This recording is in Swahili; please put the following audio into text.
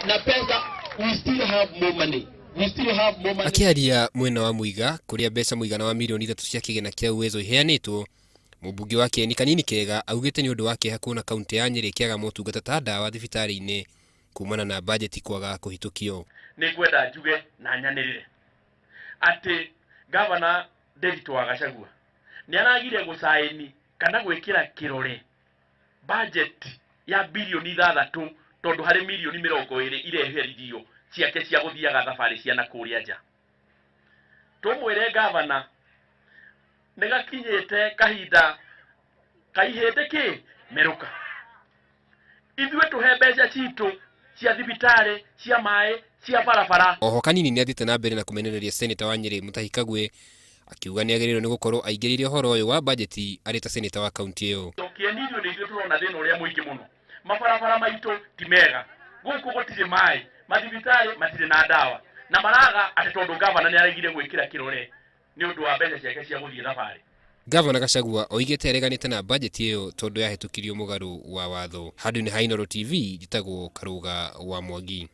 na pesa, we still have more money. Akiaria mwena wa Muiga kuria mbeca muigana wa milioni 3 cia kigena kia uwezo iheanitwo, mubunge wake ni Kanini Kega augite ni undu wake hakuona kaunti ya Nyeri kiaga motungata ta ndawa thibitari-ini kumana na budget kwaga kuhitukio. Ni gwenda njuge na nyanirire ati governor David Wagacagua ni aragire gusaini kana gwikira kirore budget ya bilioni 6 tondu hari milioni 20 ireheritio ciake cia guthiaga thabari cia nakuria nja. Tumwire governor negakinyete kahinda kaihende meruka ithuĩ tuhe mbeca citu cia thibitari cia mai cia barabara. Oho Kanini ni athite na mbere na kumenereria senator wa Nyeri Mutahi Kagwe akiuga ni agereirwo ni gukorwo aingiririe horo uyu wa budget ari ta senator wa kaunti iyo. Kienilio ni ithuĩ turona thina uria muingi muno, mabarabara maitu ti mega, guku gutire mai, mathibitari matire na ndawa, na maraga ati tondu governor ni aregire gwikira kirore ni undu wa mbeca ciake cia guthie thabari. Governor Gachagua oigite areganite na budget iyo tondu yahitukirio mugaru wa watho. Handu ni Hainoro TV, jitagwo Karuga wa Mwangi.